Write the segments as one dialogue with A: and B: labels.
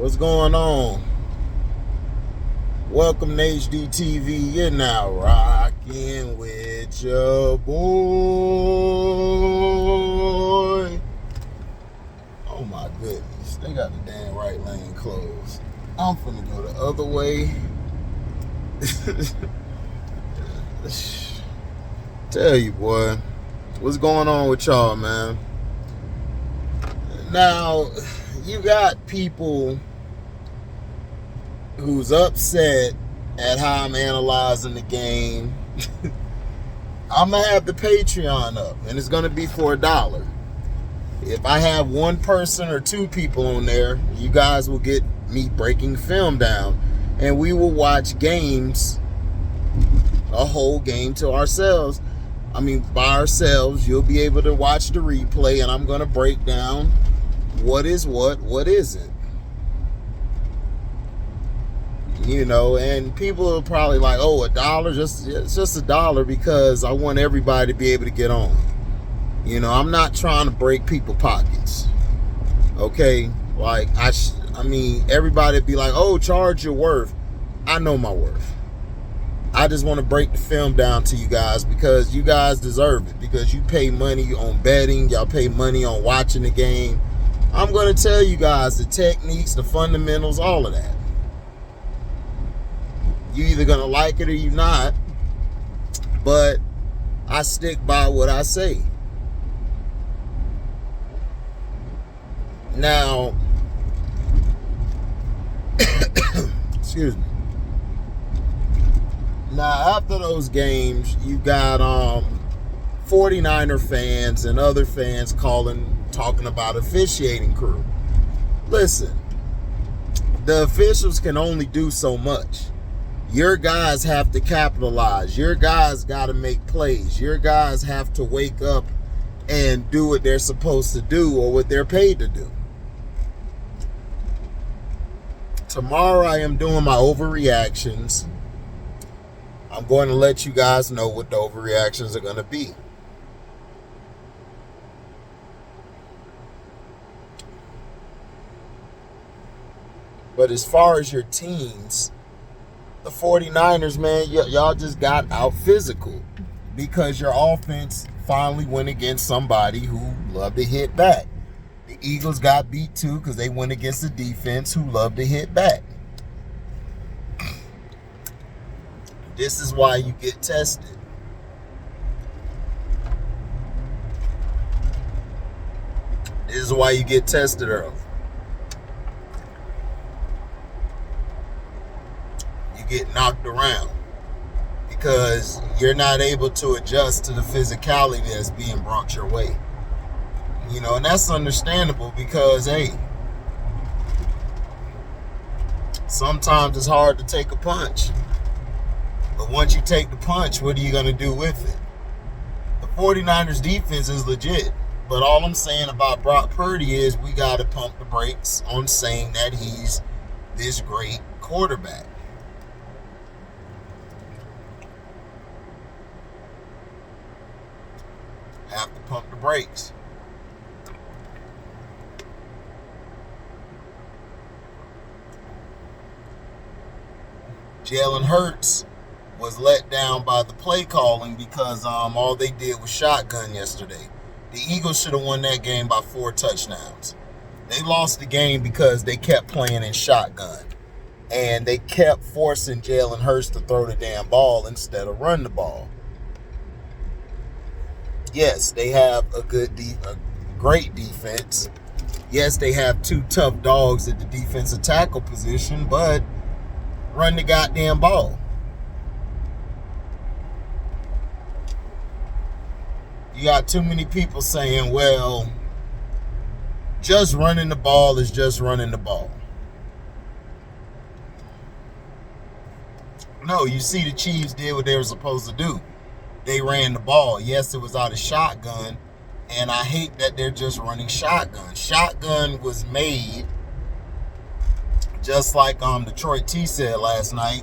A: What's going on? Welcome to HDiiTV. You're now rocking with your boy. Oh my goodness, they got the damn right lane closed. I'm finna go the other way. Tell you, boy, what's going on with y'all, man? Now, you got people who's upset at how I'm analyzing the game. I'm gonna have the Patreon up, and it's gonna be for $1. If I have one person or two people on there, you guys will get me breaking film down, and we will watch games, a whole game to ourselves. I mean, by ourselves. You'll be able to watch the replay, and I'm gonna break down what is what isn't. You know, and people are probably like, oh, $1, it's just $1 because I want everybody to be able to get on. You know, I'm not trying to break people's pockets. Okay? Like, I mean, everybody be like, oh, charge your worth. I know my worth. I just want to break the film down to you guys because you guys deserve it. Because you pay money on betting. Y'all pay money on watching the game. I'm going to tell you guys the techniques, the fundamentals, all of that. You either gonna like it or you not, but I stick by what I say. Now, excuse me. Now, after those games, you got 49er fans and other fans talking about officiating crew. Listen, the officials can only do so much. Your guys have to capitalize. Your guys got to make plays. Your guys have to wake up and do what they're supposed to do or what they're paid to do. Tomorrow I am doing my overreactions. I'm going to let you guys know what the overreactions are going to be. But as far as your teams, the 49ers, man, y'all just got out physical because your offense finally went against somebody who loved to hit back. The Eagles got beat too because they went against the defense who loved to hit back. This is why you get tested. This is why you get tested early. Get knocked around because you're not able to adjust to the physicality that's being brought your way. You know, and that's understandable because, hey, sometimes it's hard to take a punch. But once you take the punch, what are you going to do with it? The 49ers defense is legit. But all I'm saying about Brock Purdy is we got to pump the brakes on saying that he's this great quarterback. Have to pump the brakes. Jalen Hurts was let down by the play calling because all they did was shotgun yesterday. The Eagles should have won that game by 4 touchdowns. They lost the game because they kept playing in shotgun. And they kept forcing Jalen Hurts to throw the damn ball instead of run the ball. Yes, they have a great defense. Yes, they have 2 tough dogs at the defensive tackle position, but run the goddamn ball. You got too many people saying, well, just running the ball is just running the ball. No, you see the Chiefs did what they were supposed to do. They ran the ball. Yes, it was out of shotgun, and I hate that they're just running shotgun. Shotgun was made, just like Detroit T said last night,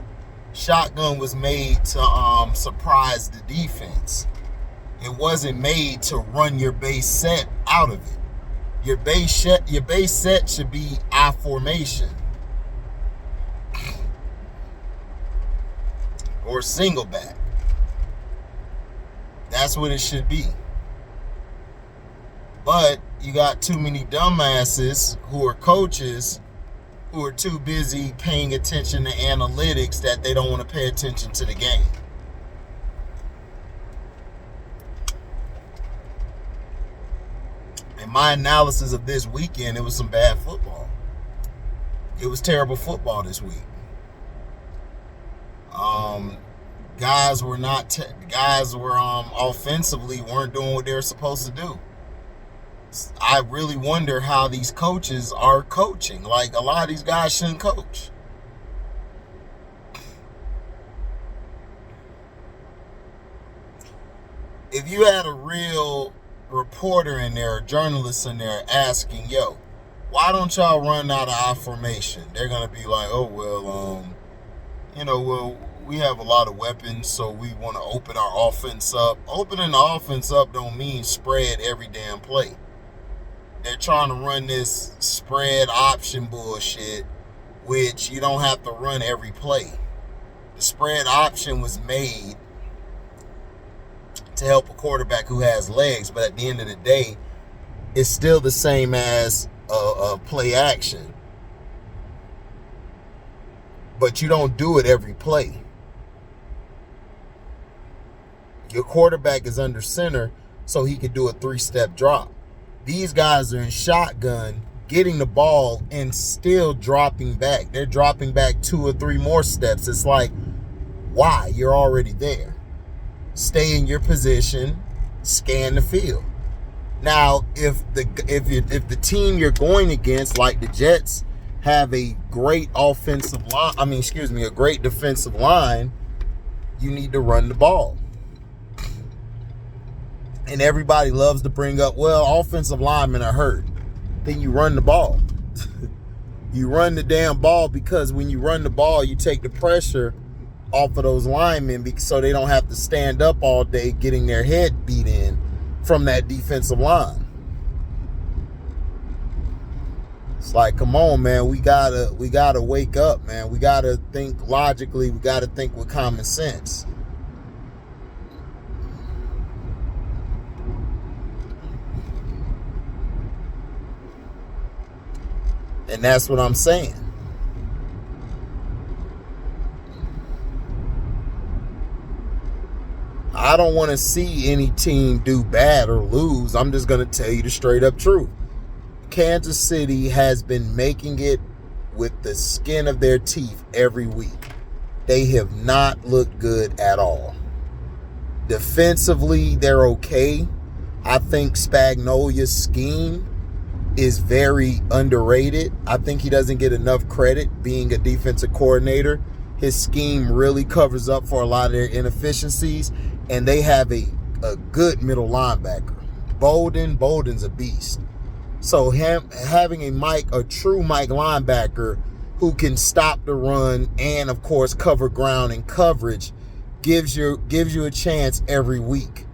A: shotgun was made to surprise the defense. It wasn't made to run your base set out of it. Your base set should be I formation. or single back. That's what it should be. But you got too many dumbasses who are coaches who are too busy paying attention to analytics that they don't want to pay attention to the game. In my analysis of this weekend, it was some bad football. It was terrible football this week. Guys were offensively weren't doing what they were supposed to do. I really wonder how these coaches are coaching. Like, a lot of these guys shouldn't coach. If you had a real reporter in there, a journalist in there asking, yo, why don't y'all run out of I formation? They're going to be like, oh, well, we have a lot of weapons, so we want to open our offense up. Opening the offense up don't mean spread every damn play. They're trying to run this spread option bullshit, which you don't have to run every play. The spread option was made to help a quarterback who has legs, but at the end of the day, it's still the same as a play action. But you don't do it every play. Your quarterback is under center, so he could do a 3-step drop. These guys are in shotgun, getting the ball and still dropping back. They're dropping back 2 or 3 more steps. It's like, why? You're already there. Stay in your position, scan the field. Now, if the team you're going against, like the Jets, have a great offensive line, a great defensive line, you need to run the ball. And everybody loves to bring up, well, offensive linemen are hurt. Then you run the ball. You run the damn ball, because when you run the ball, you take the pressure off of those linemen so they don't have to stand up all day getting their head beat in from that defensive line. It's like, come on, man, we gotta wake up, man. We gotta think logically, we gotta think with common sense. And that's what I'm saying. I don't want to see any team do bad or lose. I'm just going to tell you the straight up truth. Kansas City has been making it with the skin of their teeth every week. They have not looked good at all. Defensively, they're okay. I think Spagnolia's scheme is very underrated. I think he doesn't get enough credit being a defensive coordinator. His scheme really covers up for a lot of their inefficiencies, and they have a good middle linebacker. Bolden's a beast. So having a true Mike linebacker who can stop the run and, of course, cover ground and coverage gives you a chance every week.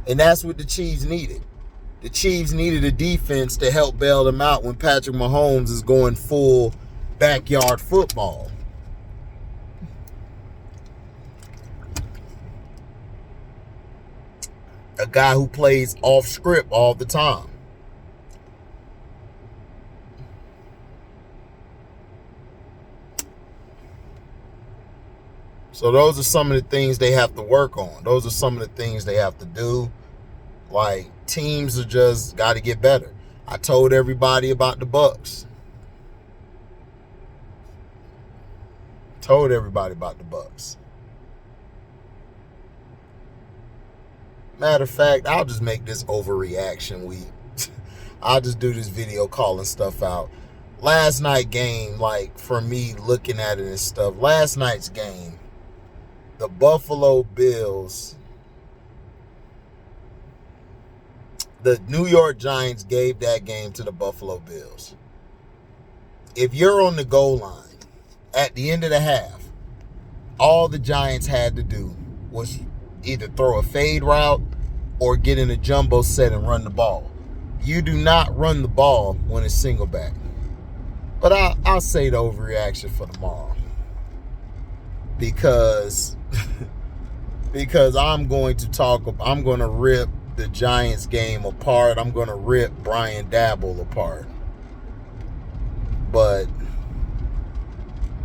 A: And that's what the Chiefs needed. The Chiefs needed a defense to help bail them out when Patrick Mahomes is going full backyard football. A guy who plays off script all the time. So those are some of the things they have to work on. Those are some of the things they have to do. Like, teams are just got to get better. I told everybody about the Bucks. Matter of fact, I'll just make this overreaction week. I'll just do this video calling stuff out. Last night game, like, for me looking at it and stuff, last night's game, the Buffalo Bills, the New York Giants gave that game to the Buffalo Bills. If you're on the goal line at the end of the half, all the Giants had to do was either throw a fade route or get in a jumbo set and run the ball. You do not run the ball when it's single back. But I'll say the overreaction for tomorrow. Because I'm going to rip the Giants game apart. I'm going to rip Brian Dabble apart. But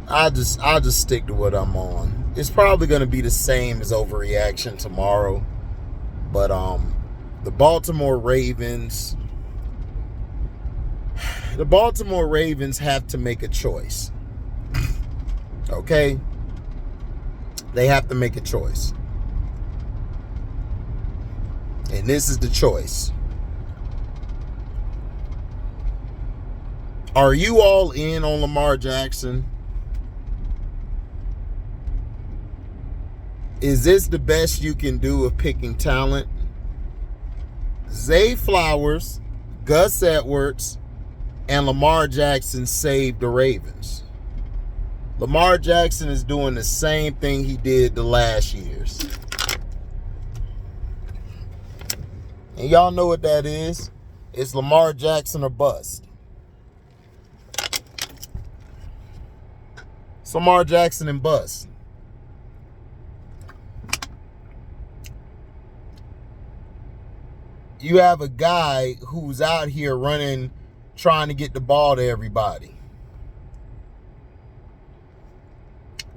A: I'll just stick to what I'm on. It's probably going to be the same as overreaction tomorrow. But the Baltimore Ravens have to make a choice. Okay? They have to make a choice. And this is the choice. Are you all in on Lamar Jackson? Is this the best you can do of picking talent? Zay Flowers, Gus Edwards, and Lamar Jackson saved the Ravens. Lamar Jackson is doing the same thing he did the last years. And y'all know what that is. It's Lamar Jackson or bust. It's Lamar Jackson and bust. You have a guy who's out here running, trying to get the ball to everybody.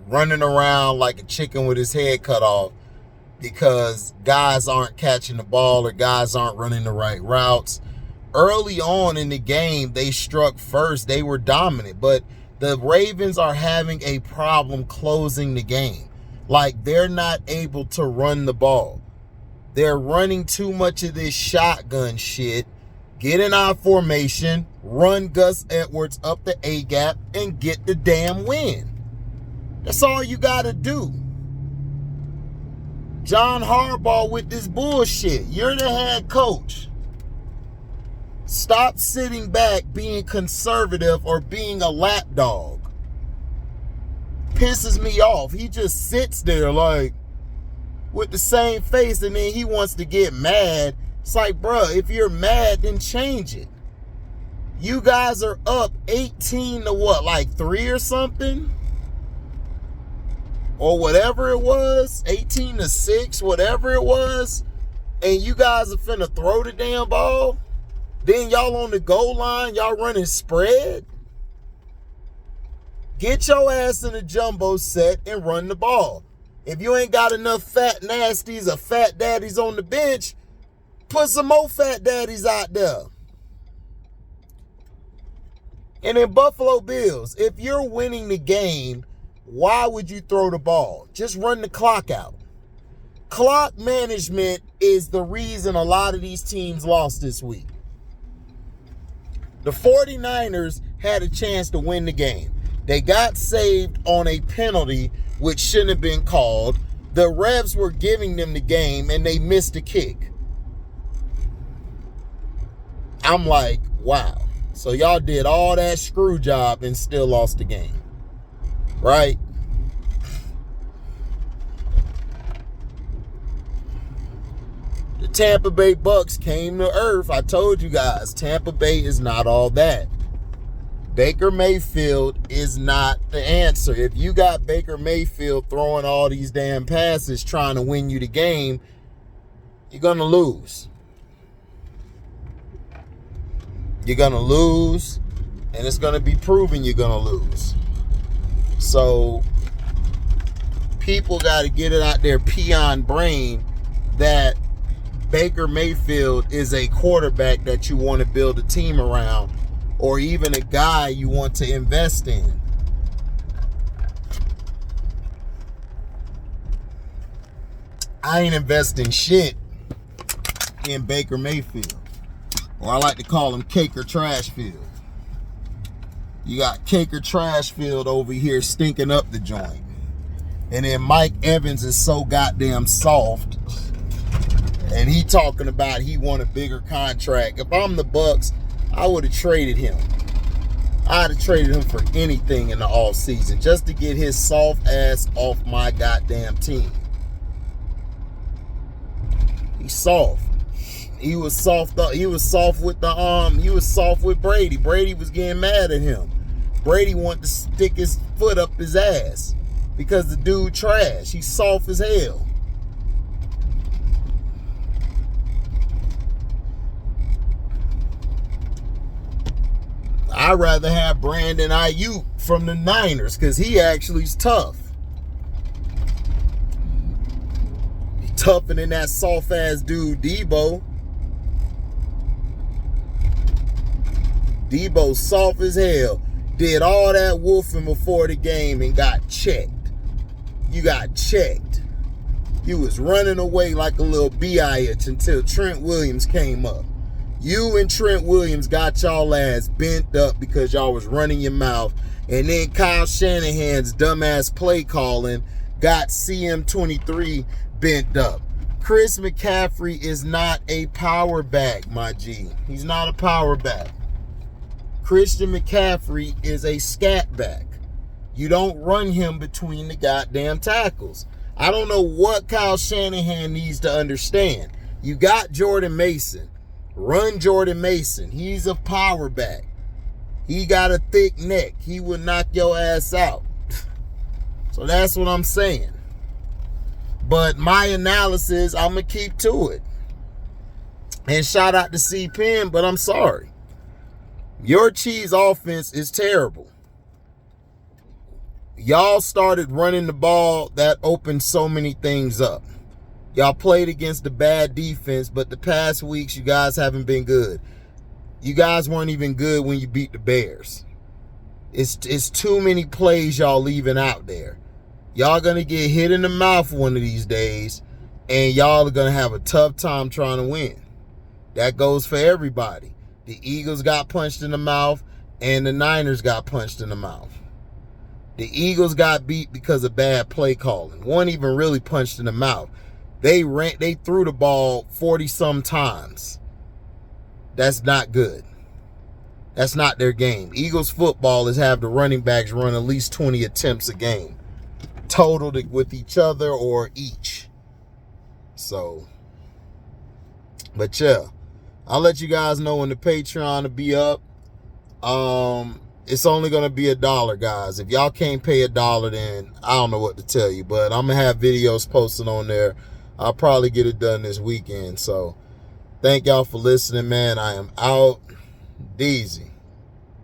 A: Running around like a chicken with his head cut off because guys aren't catching the ball or guys aren't running the right routes. Early on in the game, they struck first. They were dominant, but the Ravens are having a problem closing the game. Like, they're not able to run the ball. They're running too much of this shotgun shit. Get in our formation, run Gus Edwards up the A-gap, and get the damn win. That's all you got to do. John Harbaugh with this bullshit. You're the head coach. Stop sitting back being conservative or being a lapdog. Pisses me off. He just sits there like with the same face, and then he wants to get mad. It's like, bruh, if you're mad, then change it. You guys are up 18 to what, like 3 or something? Or whatever it was, 18 to 6, whatever it was, and you guys are finna throw the damn ball. Then y'all on the goal line, y'all running spread. Get your ass in the jumbo set and run the ball. If you ain't got enough fat nasties or fat daddies on the bench, put some more fat daddies out there. And in Buffalo Bills, if you're winning the game, why would you throw the ball? Just run the clock out. Clock management is the reason a lot of these teams lost this week. The 49ers had a chance to win the game. They got saved on a penalty which shouldn't have been called. The refs were giving them the game and they missed a kick. I'm like, wow. So y'all did all that screw job and still lost the game. Right? The Tampa Bay Bucks came to earth. I told you guys, Tampa Bay is not all that. Baker Mayfield is not the answer. If you got Baker Mayfield throwing all these damn passes trying to win you the game, you're going to lose. You're going to lose, and it's going to be proven you're going to lose. So people got to get it out their peon brain that Baker Mayfield is a quarterback that you want to build a team around, or even a guy you want to invest in. I ain't investing shit in Baker Mayfield. Or I like to call him Caker Trashfield. You got Caker Trashfield over here stinking up the joint. And then Mike Evans is so goddamn soft. And he talking about he want a bigger contract. If I'm the Bucks, I would have traded him. I'd have traded him for anything in the offseason just to get his soft ass off my goddamn team. He's soft. He was soft with Brady. Brady was getting mad at him. Brady wanted to stick his foot up his ass because the dude trash. He's soft as hell. I'd rather have Brandon Ayuk from the Niners because he actually is tough. He's tougher than that soft-ass dude, Debo. Debo soft as hell. Did all that wolfing before the game and got checked. You got checked. You was running away like a little bitch until Trent Williams came up. You and Trent Williams got y'all ass bent up because y'all was running your mouth. And then Kyle Shanahan's dumbass play calling got CM23 bent up. Chris McCaffrey is not a power back, my G. He's not a power back. Christian McCaffrey is a scat back. You don't run him between the goddamn tackles. I don't know what Kyle Shanahan needs to understand. You got Jordan Mason. Run Jordan Mason. He's a power back. He got a thick neck. He will knock your ass out. So that's what I'm saying. But my analysis, I'm going to keep to it. And shout out to C-Pen, but I'm sorry. Your Chiefs offense is terrible. Y'all started running the ball. That opened so many things up. Y'all played against the bad defense, but the past weeks, you guys haven't been good. You guys weren't even good when you beat the Bears. It's too many plays y'all leaving out there. Y'all going to get hit in the mouth one of these days, and y'all are going to have a tough time trying to win. That goes for everybody. The Eagles got punched in the mouth, and the Niners got punched in the mouth. The Eagles got beat because of bad play calling. One even really punched in the mouth. They threw the ball 40-some times. That's not good. That's not their game. Eagles football is have the running backs run at least 20 attempts a game. Total with each other or each. So, but yeah. I'll let you guys know when the Patreon will be up. It's only going to be $1, guys. If y'all can't pay $1, then I don't know what to tell you. But I'm going to have videos posted on there. I'll probably get it done this weekend. So, thank y'all for listening, man. I am out. Deezy.